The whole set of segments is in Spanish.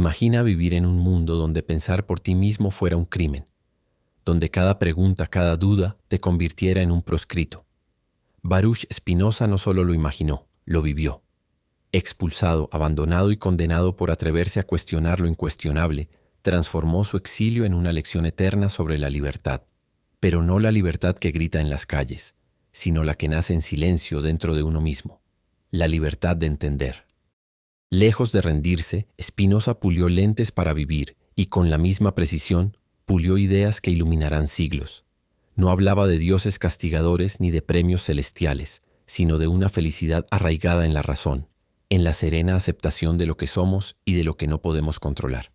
Imagina vivir en un mundo donde pensar por ti mismo fuera un crimen, donde cada pregunta, cada duda te convirtiera en un proscrito. Baruch Spinoza no solo lo imaginó, lo vivió. Expulsado, abandonado y condenado por atreverse a cuestionar lo incuestionable, transformó su exilio en una lección eterna sobre la libertad. Pero no la libertad que grita en las calles, sino la que nace en silencio dentro de uno mismo. La libertad de entender. Lejos de rendirse, Spinoza pulió lentes para vivir y con la misma precisión pulió ideas que iluminarán siglos. No hablaba de dioses castigadores ni de premios celestiales, sino de una felicidad arraigada en la razón, en la serena aceptación de lo que somos y de lo que no podemos controlar.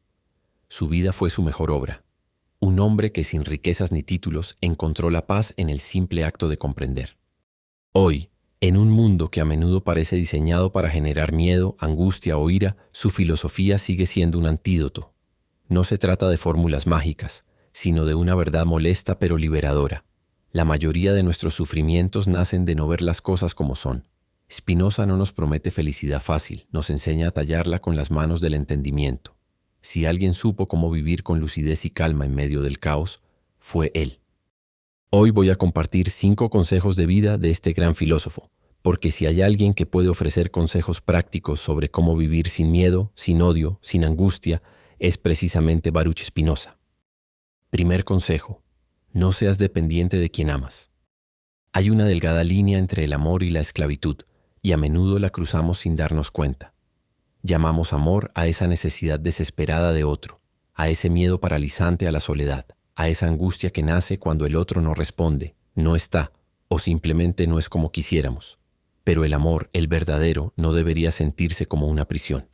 Su vida fue su mejor obra. Un hombre que sin riquezas ni títulos encontró la paz en el simple acto de comprender. Hoy, en un mundo que a menudo parece diseñado para generar miedo, angustia o ira, su filosofía sigue siendo un antídoto. No se trata de fórmulas mágicas, sino de una verdad molesta pero liberadora. La mayoría de nuestros sufrimientos nacen de no ver las cosas como son. Spinoza no nos promete felicidad fácil, nos enseña a tallarla con las manos del entendimiento. Si alguien supo cómo vivir con lucidez y calma en medio del caos, fue él. Hoy voy a compartir 5 consejos de vida de este gran filósofo, porque si hay alguien que puede ofrecer consejos prácticos sobre cómo vivir sin miedo, sin odio, sin angustia, es precisamente Baruch Spinoza. Primer consejo: no seas dependiente de quien amas. Hay una delgada línea entre el amor y la esclavitud, y a menudo la cruzamos sin darnos cuenta. Llamamos amor a esa necesidad desesperada de otro, a ese miedo paralizante a la soledad, a esa angustia que nace cuando el otro no responde, no está, o simplemente no es como quisiéramos. Pero el amor, el verdadero, no debería sentirse como una prisión.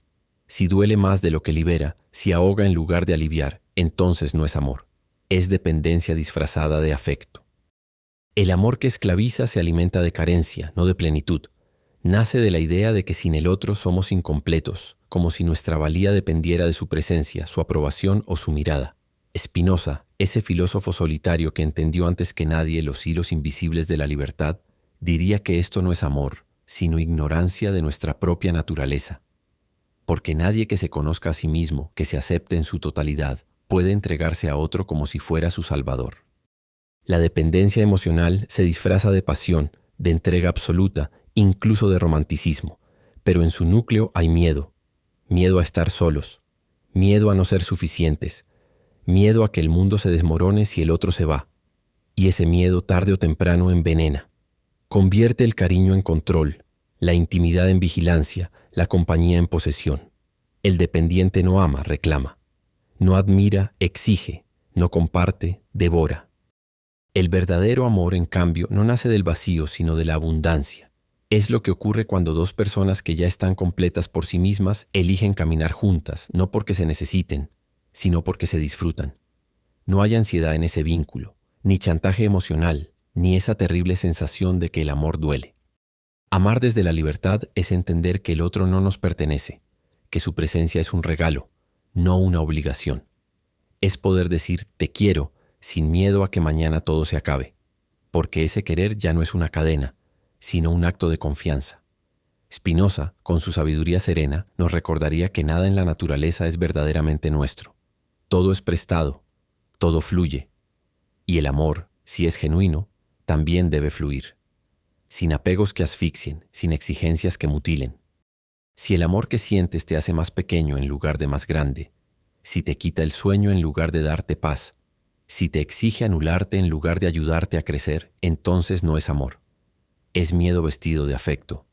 Si duele más de lo que libera, si ahoga en lugar de aliviar, entonces no es amor. Es dependencia disfrazada de afecto. El amor que esclaviza se alimenta de carencia, no de plenitud. Nace de la idea de que sin el otro somos incompletos, como si nuestra valía dependiera de su presencia, su aprobación o su mirada. Spinoza, ese filósofo solitario que entendió antes que nadie los hilos invisibles de la libertad, diría que esto no es amor, sino ignorancia de nuestra propia naturaleza. Porque nadie que se conozca a sí mismo, que se acepte en su totalidad, puede entregarse a otro como si fuera su salvador. La dependencia emocional se disfraza de pasión, de entrega absoluta, incluso de romanticismo, pero en su núcleo hay miedo. Miedo a estar solos, miedo a no ser suficientes, miedo a que el mundo se desmorone si el otro se va. Y ese miedo tarde o temprano envenena. Convierte el cariño en control, la intimidad en vigilancia, la compañía en posesión. El dependiente no ama, reclama. No admira, exige. No comparte, devora. El verdadero amor, en cambio, no nace del vacío, sino de la abundancia. Es lo que ocurre cuando dos personas que ya están completas por sí mismas eligen caminar juntas, no porque se necesiten, sino porque se disfrutan. No hay ansiedad en ese vínculo, ni chantaje emocional, ni esa terrible sensación de que el amor duele. Amar desde la libertad es entender que el otro no nos pertenece, que su presencia es un regalo, no una obligación. Es poder decir te quiero sin miedo a que mañana todo se acabe, porque ese querer ya no es una cadena, sino un acto de confianza. Spinoza, con su sabiduría serena, nos recordaría que nada en la naturaleza es verdaderamente nuestro. Todo es prestado, todo fluye, y el amor, si es genuino, también debe fluir, sin apegos que asfixien, sin exigencias que mutilen. Si el amor que sientes te hace más pequeño en lugar de más grande, si te quita el sueño en lugar de darte paz, si te exige anularte en lugar de ayudarte a crecer, entonces no es amor. Es miedo vestido de afecto.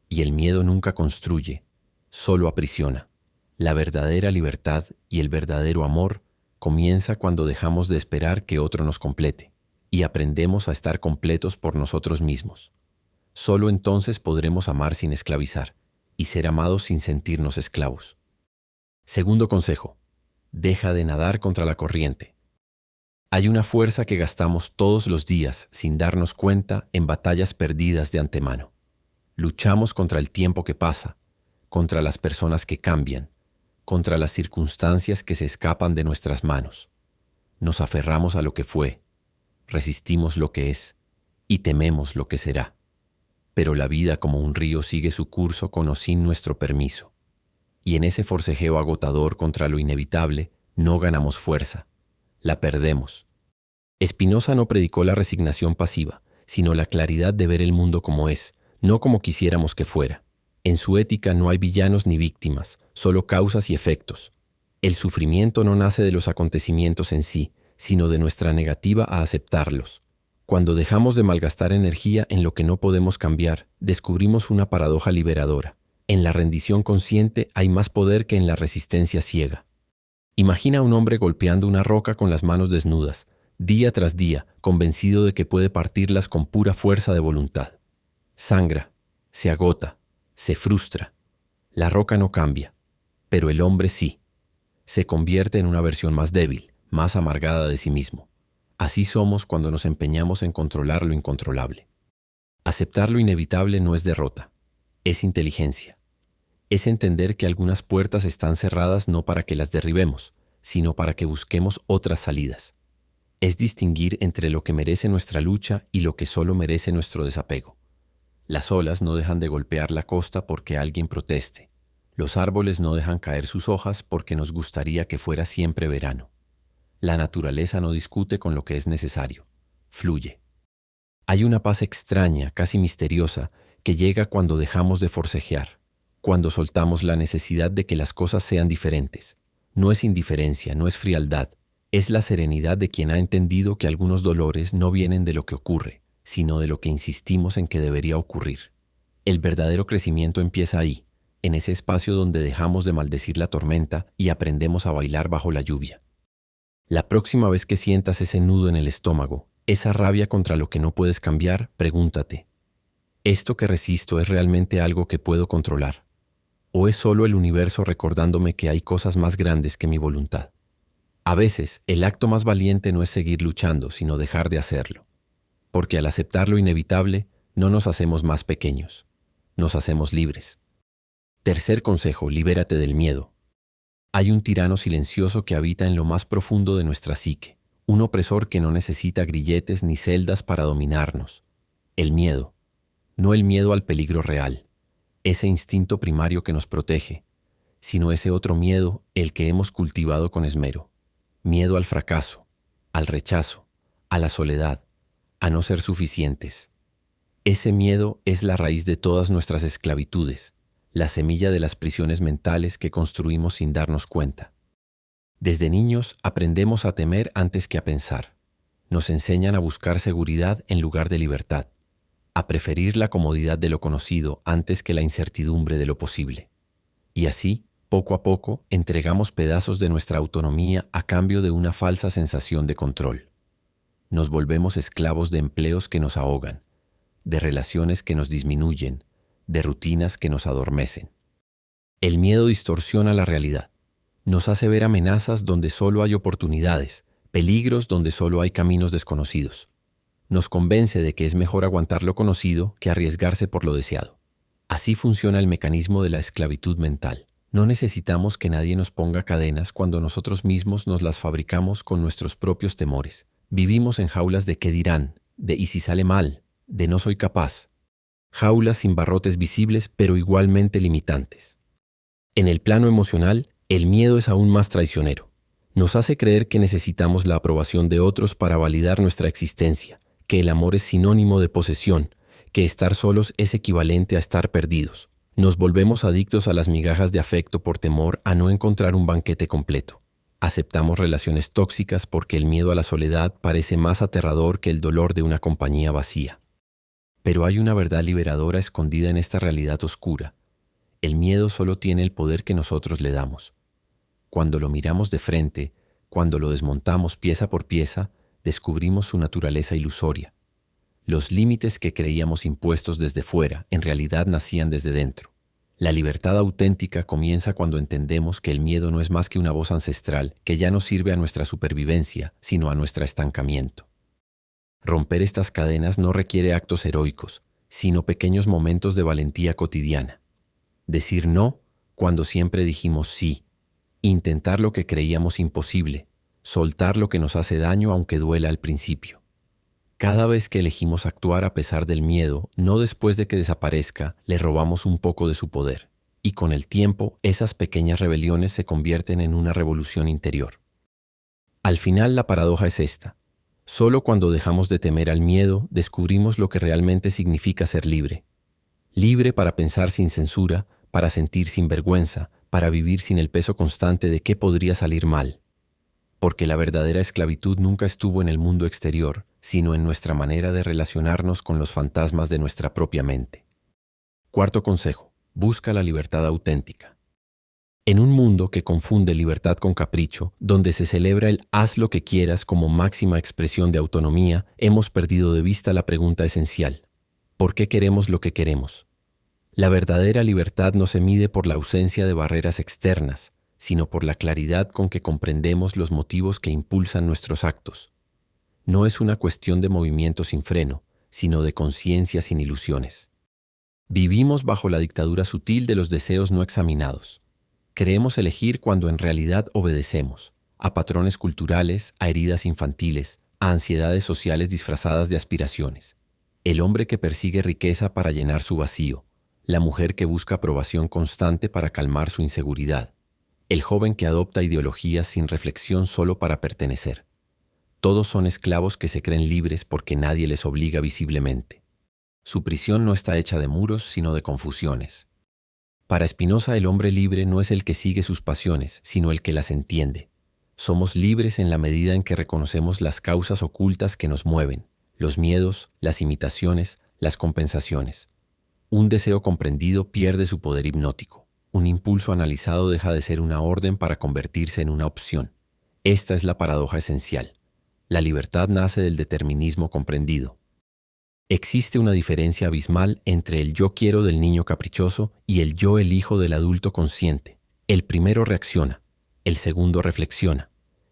Y el miedo nunca construye, solo aprisiona. La verdadera libertad y el verdadero amor comienza cuando dejamos de esperar que otro nos complete y aprendemos a estar completos por nosotros mismos. Solo entonces podremos amar sin esclavizar y ser amados sin sentirnos esclavos. Segundo consejo: deja de nadar contra la corriente. Hay una fuerza que gastamos todos los días sin darnos cuenta en batallas perdidas de antemano. Luchamos contra el tiempo que pasa, contra las personas que cambian, contra las circunstancias que se escapan de nuestras manos. Nos aferramos a lo que fue, resistimos lo que es y tememos lo que será. Pero la vida como un río sigue su curso con o sin nuestro permiso. Y en ese forcejeo agotador contra lo inevitable, no ganamos fuerza, la perdemos. Spinoza no predicó la resignación pasiva, sino la claridad de ver el mundo como es, no como quisiéramos que fuera. En su ética no hay villanos ni víctimas, solo causas y efectos. El sufrimiento no nace de los acontecimientos en sí, sino de nuestra negativa a aceptarlos. Cuando dejamos de malgastar energía en lo que no podemos cambiar, descubrimos una paradoja liberadora. En la rendición consciente hay más poder que en la resistencia ciega. Imagina a un hombre golpeando una roca con las manos desnudas, día tras día, convencido de que puede partirlas con pura fuerza de voluntad. Sangra, se agota, se frustra. La roca no cambia, pero el hombre sí. Se convierte en una versión más débil, más amargada de sí mismo. Así somos cuando nos empeñamos en controlar lo incontrolable. Aceptar lo inevitable no es derrota, es inteligencia. Es entender que algunas puertas están cerradas no para que las derribemos, sino para que busquemos otras salidas. Es distinguir entre lo que merece nuestra lucha y lo que solo merece nuestro desapego. Las olas no dejan de golpear la costa porque alguien proteste. Los árboles no dejan caer sus hojas porque nos gustaría que fuera siempre verano. La naturaleza no discute con lo que es necesario. Fluye. Hay una paz extraña, casi misteriosa, que llega cuando dejamos de forcejear, cuando soltamos la necesidad de que las cosas sean diferentes. No es indiferencia, no es frialdad, es la serenidad de quien ha entendido que algunos dolores no vienen de lo que ocurre, sino de lo que insistimos en que debería ocurrir. El verdadero crecimiento empieza ahí, en ese espacio donde dejamos de maldecir la tormenta y aprendemos a bailar bajo la lluvia. La próxima vez que sientas ese nudo en el estómago, esa rabia contra lo que no puedes cambiar, pregúntate, ¿esto que resisto es realmente algo que puedo controlar? ¿O es solo el universo recordándome que hay cosas más grandes que mi voluntad? A veces, el acto más valiente no es seguir luchando, sino dejar de hacerlo. Porque al aceptar lo inevitable, no nos hacemos más pequeños, nos hacemos libres. Tercer consejo, libérate del miedo. Hay un tirano silencioso que habita en lo más profundo de nuestra psique, un opresor que no necesita grilletes ni celdas para dominarnos. El miedo, no el miedo al peligro real, ese instinto primario que nos protege, sino ese otro miedo, el que hemos cultivado con esmero. Miedo al fracaso, al rechazo, a la soledad, a no ser suficientes. Ese miedo es la raíz de todas nuestras esclavitudes, la semilla de las prisiones mentales que construimos sin darnos cuenta. Desde niños aprendemos a temer antes que a pensar. Nos enseñan a buscar seguridad en lugar de libertad, a preferir la comodidad de lo conocido antes que la incertidumbre de lo posible. Y así, poco a poco, entregamos pedazos de nuestra autonomía a cambio de una falsa sensación de control. Nos volvemos esclavos de empleos que nos ahogan, de relaciones que nos disminuyen, de rutinas que nos adormecen. El miedo distorsiona la realidad. Nos hace ver amenazas donde solo hay oportunidades, peligros donde solo hay caminos desconocidos. Nos convence de que es mejor aguantar lo conocido que arriesgarse por lo deseado. Así funciona el mecanismo de la esclavitud mental. No necesitamos que nadie nos ponga cadenas cuando nosotros mismos nos las fabricamos con nuestros propios temores. Vivimos en jaulas de qué dirán, de y si sale mal, de no soy capaz. Jaulas sin barrotes visibles, pero igualmente limitantes. En el plano emocional, el miedo es aún más traicionero. Nos hace creer que necesitamos la aprobación de otros para validar nuestra existencia, que el amor es sinónimo de posesión, que estar solos es equivalente a estar perdidos. Nos volvemos adictos a las migajas de afecto por temor a no encontrar un banquete completo. Aceptamos relaciones tóxicas porque el miedo a la soledad parece más aterrador que el dolor de una compañía vacía. Pero hay una verdad liberadora escondida en esta realidad oscura. El miedo solo tiene el poder que nosotros le damos. Cuando lo miramos de frente, cuando lo desmontamos pieza por pieza, descubrimos su naturaleza ilusoria. Los límites que creíamos impuestos desde fuera, en realidad nacían desde dentro. La libertad auténtica comienza cuando entendemos que el miedo no es más que una voz ancestral que ya no sirve a nuestra supervivencia, sino a nuestro estancamiento. Romper estas cadenas no requiere actos heroicos, sino pequeños momentos de valentía cotidiana. Decir no cuando siempre dijimos sí. Intentar lo que creíamos imposible. Soltar lo que nos hace daño aunque duela al principio. Cada vez que elegimos actuar a pesar del miedo, no después de que desaparezca, le robamos un poco de su poder. y con el tiempo esas pequeñas rebeliones se convierten en una revolución interior. Al final la paradoja es esta. Solo cuando dejamos de temer al miedo descubrimos lo que realmente significa ser libre. Libre para pensar sin censura, para sentir sin vergüenza, para vivir sin el peso constante de qué podría salir mal. Porque la verdadera esclavitud nunca estuvo en el mundo exterior, sino en nuestra manera de relacionarnos con los fantasmas de nuestra propia mente. Cuarto consejo: busca la libertad auténtica. En un mundo que confunde libertad con capricho, donde se celebra el haz lo que quieras como máxima expresión de autonomía, hemos perdido de vista la pregunta esencial: ¿por qué queremos lo que queremos? La verdadera libertad no se mide por la ausencia de barreras externas, sino por la claridad con que comprendemos los motivos que impulsan nuestros actos. No es una cuestión de movimiento sin freno, sino de conciencia sin ilusiones. Vivimos bajo la dictadura sutil de los deseos no examinados. Creemos elegir cuando en realidad obedecemos a patrones culturales, a heridas infantiles, a ansiedades sociales disfrazadas de aspiraciones. El hombre que persigue riqueza para llenar su vacío, la mujer que busca aprobación constante para calmar su inseguridad, el joven que adopta ideologías sin reflexión solo para pertenecer. Todos son esclavos que se creen libres porque nadie les obliga visiblemente. Su prisión no está hecha de muros, sino de confusiones. Para Spinoza, el hombre libre no es el que sigue sus pasiones, sino el que las entiende. Somos libres en la medida en que reconocemos las causas ocultas que nos mueven, los miedos, las imitaciones, las compensaciones. Un deseo comprendido pierde su poder hipnótico. Un impulso analizado deja de ser una orden para convertirse en una opción. Esta es la paradoja esencial. La libertad nace del determinismo comprendido. Existe una diferencia abismal entre el yo quiero del niño caprichoso y el yo elijo del adulto consciente. El primero reacciona, el segundo reflexiona.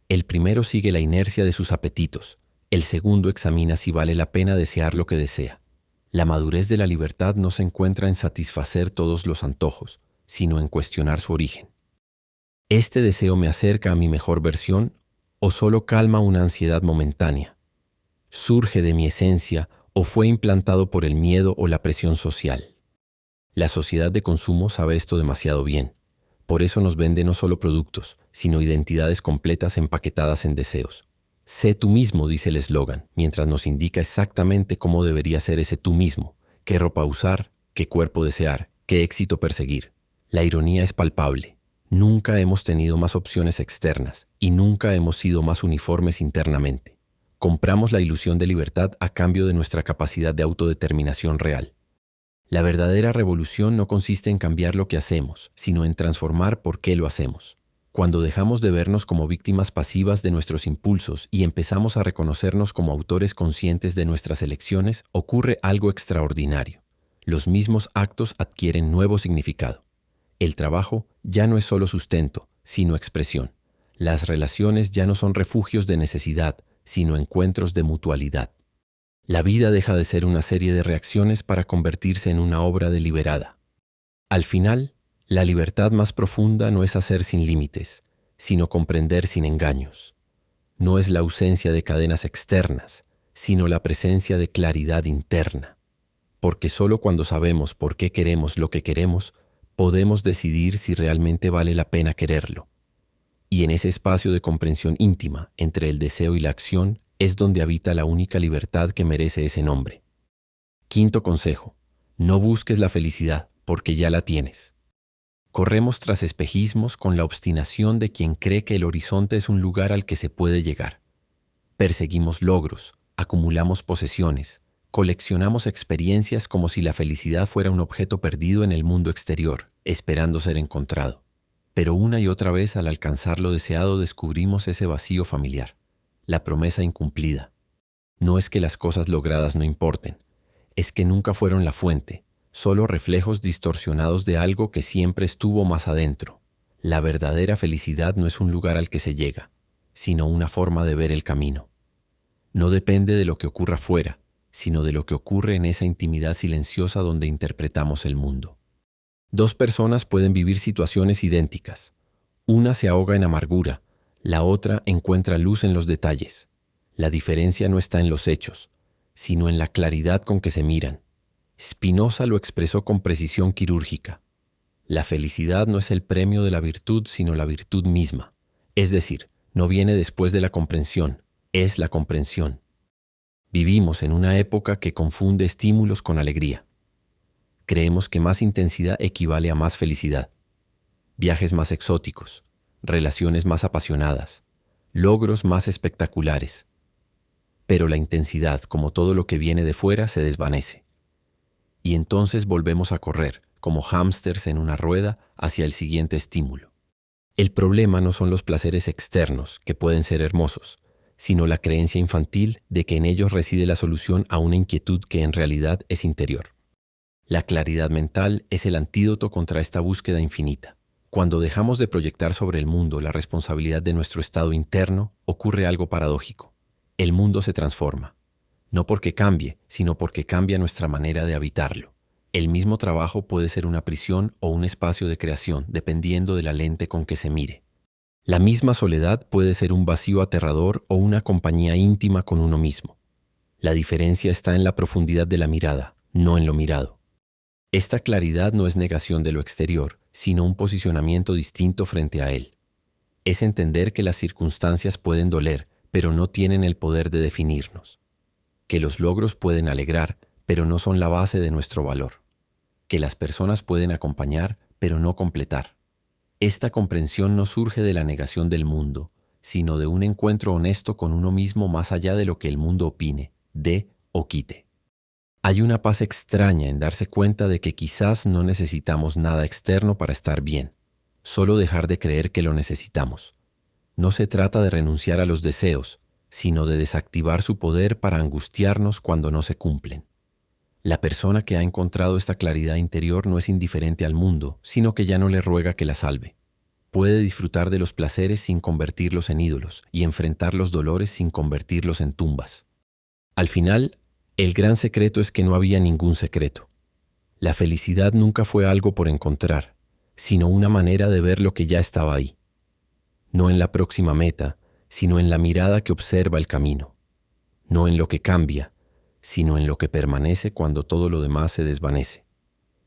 El primero sigue la inercia de sus apetitos, el segundo examina si vale la pena desear lo que desea. La madurez de la libertad no se encuentra en satisfacer todos los antojos, sino en cuestionar su origen. ¿Este deseo me acerca a mi mejor versión o solo calma una ansiedad momentánea? ¿Surge de mi esencia o fue implantado por el miedo o la presión social? La sociedad de consumo sabe esto demasiado bien. Por eso nos vende no solo productos, sino identidades completas empaquetadas en deseos. Sé tú mismo, dice el eslogan, mientras nos indica exactamente cómo debería ser ese tú mismo, qué ropa usar, qué cuerpo desear, qué éxito perseguir. La ironía es palpable. Nunca hemos tenido más opciones externas y nunca hemos sido más uniformes internamente. Compramos la ilusión de libertad a cambio de nuestra capacidad de autodeterminación real. La verdadera revolución no consiste en cambiar lo que hacemos, sino en transformar por qué lo hacemos. Cuando dejamos de vernos como víctimas pasivas de nuestros impulsos y empezamos a reconocernos como autores conscientes de nuestras elecciones, ocurre algo extraordinario. Los mismos actos adquieren nuevo significado. El trabajo ya no es solo sustento, sino expresión. Las relaciones ya no son refugios de necesidad, sino encuentros de mutualidad. La vida deja de ser una serie de reacciones para convertirse en una obra deliberada. Al final, la libertad más profunda no es hacer sin límites, sino comprender sin engaños. No es la ausencia de cadenas externas, sino la presencia de claridad interna. Porque solo cuando sabemos por qué queremos lo que queremos, podemos decidir si realmente vale la pena quererlo. Y en ese espacio de comprensión íntima entre el deseo y la acción es donde habita la única libertad que merece ese nombre. Quinto consejo: no busques la felicidad, porque ya la tienes. Corremos tras espejismos con la obstinación de quien cree que el horizonte es un lugar al que se puede llegar. Perseguimos logros, acumulamos posesiones, coleccionamos experiencias como si la felicidad fuera un objeto perdido en el mundo exterior, esperando ser encontrado. Pero una y otra vez al alcanzar lo deseado descubrimos ese vacío familiar, la promesa incumplida. No es que las cosas logradas no importen, es que nunca fueron la fuente, solo reflejos distorsionados de algo que siempre estuvo más adentro. La verdadera felicidad no es un lugar al que se llega, sino una forma de ver el camino. No depende de lo que ocurra fuera, sino de lo que ocurre en esa intimidad silenciosa donde interpretamos el mundo. Dos personas pueden vivir situaciones idénticas. Una se ahoga en amargura, la otra encuentra luz en los detalles. La diferencia no está en los hechos, sino en la claridad con que se miran. Spinoza lo expresó con precisión quirúrgica. La felicidad no es el premio de la virtud, sino la virtud misma. Es decir, no viene después de la comprensión, es la comprensión. Vivimos en una época que confunde estímulos con alegría. Creemos que más intensidad equivale a más felicidad. Viajes más exóticos, relaciones más apasionadas, logros más espectaculares. Pero la intensidad, como todo lo que viene de fuera, se desvanece. Y entonces volvemos a correr, como hámsters en una rueda, hacia el siguiente estímulo. El problema no son los placeres externos, que pueden ser hermosos, sino la creencia infantil de que en ellos reside la solución a una inquietud que en realidad es interior. La claridad mental es el antídoto contra esta búsqueda infinita. Cuando dejamos de proyectar sobre el mundo la responsabilidad de nuestro estado interno, ocurre algo paradójico. El mundo se transforma, no porque cambie, sino porque cambia nuestra manera de habitarlo. El mismo trabajo puede ser una prisión o un espacio de creación, dependiendo de la lente con que se mire. La misma soledad puede ser un vacío aterrador o una compañía íntima con uno mismo. La diferencia está en la profundidad de la mirada, no en lo mirado. Esta claridad no es negación de lo exterior, sino un posicionamiento distinto frente a él. Es entender que las circunstancias pueden doler, pero no tienen el poder de definirnos. Que los logros pueden alegrar, pero no son la base de nuestro valor. Que las personas pueden acompañar, pero no completar. Esta comprensión no surge de la negación del mundo, sino de un encuentro honesto con uno mismo más allá de lo que el mundo opine, dé o quite. Hay una paz extraña en darse cuenta de que quizás no necesitamos nada externo para estar bien, solo dejar de creer que lo necesitamos. No se trata de renunciar a los deseos, sino de desactivar su poder para angustiarnos cuando no se cumplen. La persona que ha encontrado esta claridad interior no es indiferente al mundo, sino que ya no le ruega que la salve. Puede disfrutar de los placeres sin convertirlos en ídolos y enfrentar los dolores sin convertirlos en tumbas. Al final, el gran secreto es que no había ningún secreto. La felicidad nunca fue algo por encontrar, sino una manera de ver lo que ya estaba ahí. No en la próxima meta, sino en la mirada que observa el camino. No en lo que cambia, sino en lo que permanece cuando todo lo demás se desvanece.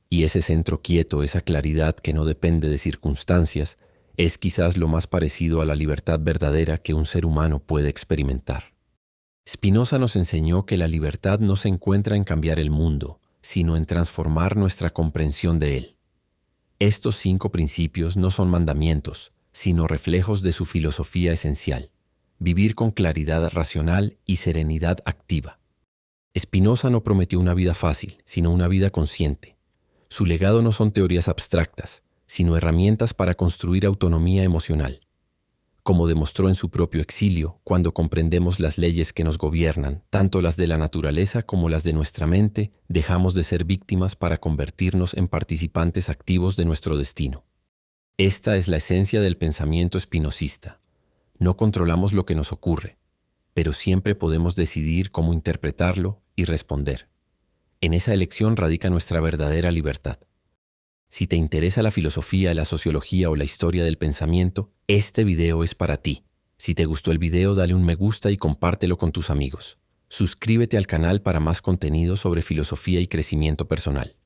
Y ese centro quieto, esa claridad que no depende de circunstancias, es quizás lo más parecido a la libertad verdadera que un ser humano puede experimentar. Spinoza nos enseñó que la libertad no se encuentra en cambiar el mundo, sino en transformar nuestra comprensión de él. Estos 5 principios no son mandamientos, sino reflejos de su filosofía esencial: vivir con claridad racional y serenidad activa. Spinoza no prometió una vida fácil, sino una vida consciente. Su legado no son teorías abstractas, sino herramientas para construir autonomía emocional. Como demostró en su propio exilio, cuando comprendemos las leyes que nos gobiernan, tanto las de la naturaleza como las de nuestra mente, dejamos de ser víctimas para convertirnos en participantes activos de nuestro destino. Esta es la esencia del pensamiento espinosista. No controlamos lo que nos ocurre, pero siempre podemos decidir cómo interpretarlo y responder. En esa elección radica nuestra verdadera libertad. Si te interesa la filosofía, la sociología o la historia del pensamiento, este video es para ti. Si te gustó el video, dale un me gusta y compártelo con tus amigos. Suscríbete al canal para más contenido sobre filosofía y crecimiento personal.